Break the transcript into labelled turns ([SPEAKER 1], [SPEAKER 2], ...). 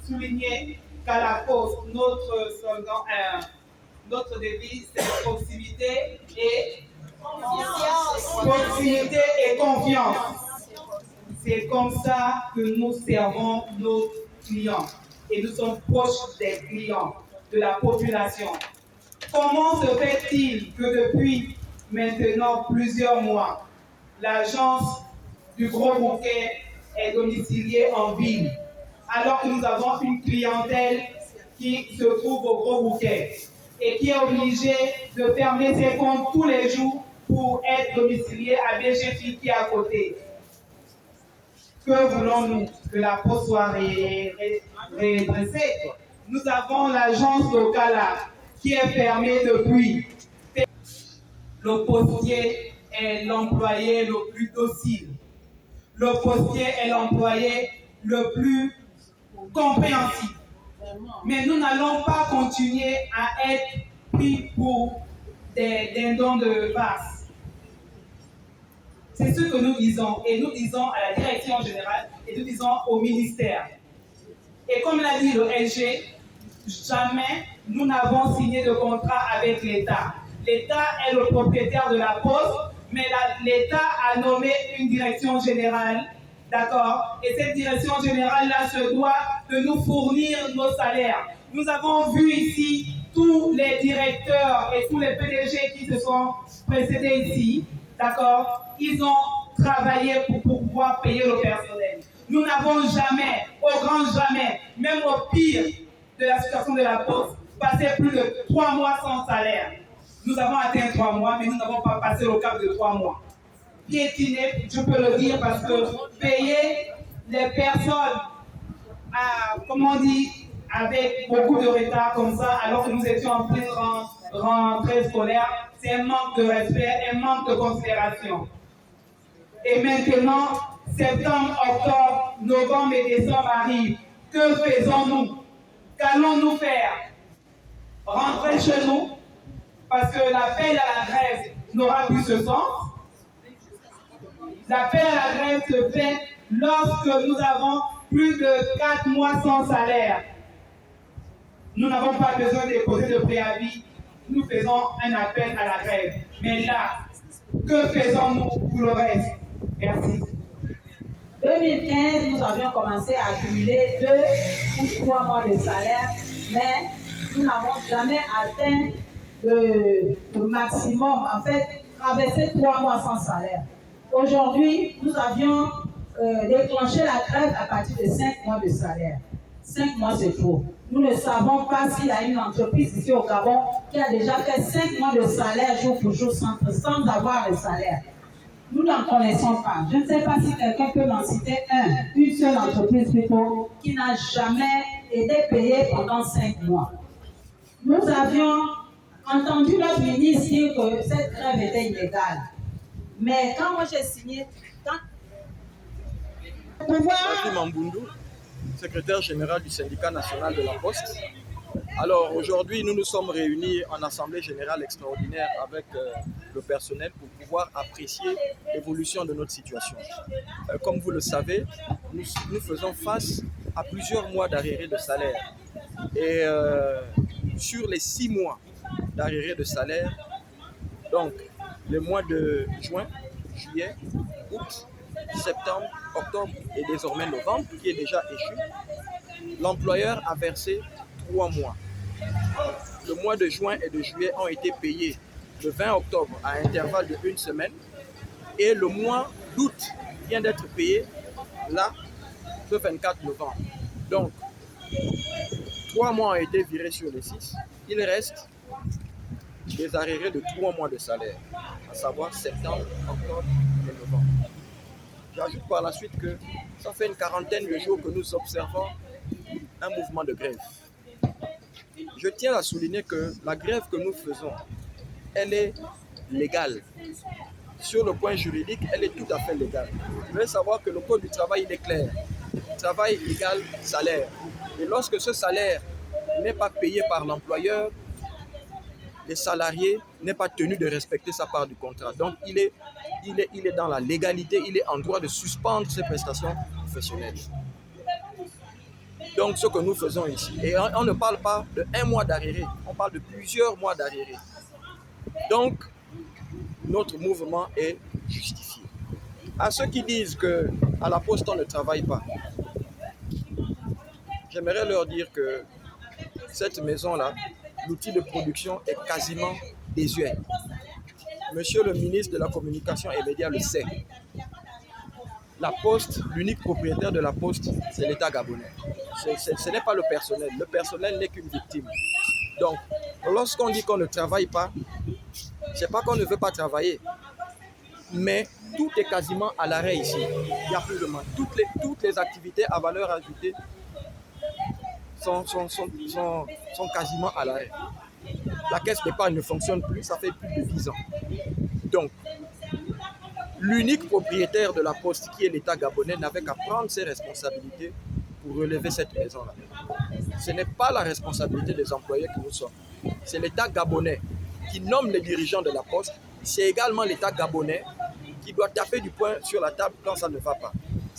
[SPEAKER 1] souligner qu'à la Poste, notre slogan, notre devise, c'est proximité et confiance. Proximité et confiance. C'est comme ça que nous servons nos clients et nous sommes proches des clients, de la population. Comment se fait-il que depuis maintenant plusieurs mois, l'agence du Gros Bouquet est domiciliée en ville, alors que nous avons une clientèle qui se trouve au Gros Bouquet et qui est obligée de fermer ses comptes tous les jours pour être domiciliée à BGFI qui est à côté? Que voulons-nous? Que la poste soit redressée? Nous avons l'agence locale qui est fermée depuis. Le postier est l'employé le plus docile. Le postier est l'employé le plus compréhensif. Mais nous n'allons pas continuer à être pris pour des dindons de farce. C'est ce que nous disons. Et nous disons à la direction générale et nous disons au ministère. Et comme l'a dit le LG, jamais nous n'avons signé de contrat avec l'État. L'État est le propriétaire de la poste, mais l'État a nommé une direction générale, d'accord? Et cette direction générale-là se doit de nous fournir nos salaires. Nous avons vu ici tous les directeurs et tous les PDG qui se sont précédés ici, d'accord? Ils ont travaillé pour pouvoir payer le personnel. Nous n'avons jamais, au grand jamais, même au pire de la situation de la poste, passé plus de 3 mois sans salaire. Nous avons atteint 3 mois, mais nous n'avons pas passé le cap de 3 mois. Piétiner, je peux le dire, parce que payer les personnes, comment on dit, avec beaucoup de retard comme ça, alors que nous étions en pleine rentrée scolaire, c'est un manque de respect, un manque de considération. Et maintenant, septembre, octobre, novembre et décembre arrivent. Que faisons-nous? Qu'allons-nous faire? Rentrer chez nous? Parce que l'appel à la grève n'aura plus ce sens. L'appel à la grève se fait lorsque nous avons plus de 4 mois sans salaire. Nous n'avons pas besoin de déposer de préavis. Nous faisons un appel à la grève. Mais là, que faisons-nous pour le reste? Merci.
[SPEAKER 2] 2015, nous avions commencé à accumuler 2 ou 3 mois de salaire, mais nous n'avons jamais atteint le maximum, en fait, traversé 3 mois sans salaire. Aujourd'hui, nous avions déclenché la grève à partir de 5 mois de salaire. 5 mois, c'est trop. Nous ne savons pas s'il y a une entreprise ici au Gabon qui a déjà fait 5 mois de salaire jour pour jour sans avoir le salaire. Nous n'en connaissons pas. Je ne sais pas si quelqu'un peut m'en citer une seule entreprise plutôt, qui n'a jamais été payée pendant 5 mois. Nous avions entendu notre ministre dire que cette grève était illégale. Mais quand moi j'ai signé,
[SPEAKER 3] Mambundu, secrétaire général du syndicat national de la Poste. Alors aujourd'hui, nous nous sommes réunis en assemblée générale extraordinaire avec le personnel pour pouvoir apprécier l'évolution de notre situation. Comme vous le savez, nous faisons face à plusieurs mois d'arriérés de salaire. Et sur les 6 mois d'arriérés de salaire, donc les mois de juin, juillet, août, septembre, octobre et désormais novembre, qui est déjà échu, l'employeur a versé 3 mois. Le mois de juin et de juillet ont été payés le 20 octobre à intervalle de 1 semaine et le mois d'août vient d'être payé là, le 24 novembre. Donc, 3 mois ont été virés sur les 6. Il reste des arriérés de 3 mois de salaire, à savoir septembre, octobre et novembre. J'ajoute par la suite que ça fait une quarantaine de jours que nous observons un mouvement de grève. Je tiens à souligner que la grève que nous faisons, elle est légale. Sur le point juridique, elle est tout à fait légale. Vous devez savoir que le code du travail, il est clair. Travail égale salaire. Et lorsque ce salaire n'est pas payé par l'employeur, le salarié n'est pas tenu de respecter sa part du contrat. Donc, il est dans la légalité, il est en droit de suspendre ses prestations professionnelles. Donc, ce que nous faisons ici, et on ne parle pas de 1 mois d'arriéré, on parle de plusieurs mois d'arriéré. Donc, notre mouvement est justifié. À ceux qui disent qu'à la Poste, on ne travaille pas, j'aimerais leur dire que cette maison-là, l'outil de production est quasiment désuet. Monsieur le ministre de la Communication et Médias le sait. La Poste, l'unique propriétaire de la Poste, c'est l'État gabonais. Ce n'est pas le personnel. Le personnel n'est qu'une victime. Donc, lorsqu'on dit qu'on ne travaille pas, ce n'est pas qu'on ne veut pas travailler. Mais tout est quasiment à l'arrêt ici. Il n'y a plus de monde. Toutes les activités à valeur ajoutée sont quasiment à l'arrêt. La caisse d'épargne ne fonctionne plus, ça fait plus de 10 ans. Donc, l'unique propriétaire de la Poste, qui est l'État gabonais, n'avait qu'à prendre ses responsabilités pour relever cette maison-là. Ce n'est pas la responsabilité des employés que nous sommes. C'est l'État gabonais qui nomme les dirigeants de la Poste. C'est également l'État gabonais qui doit taper du poing sur la table quand ça ne va pas.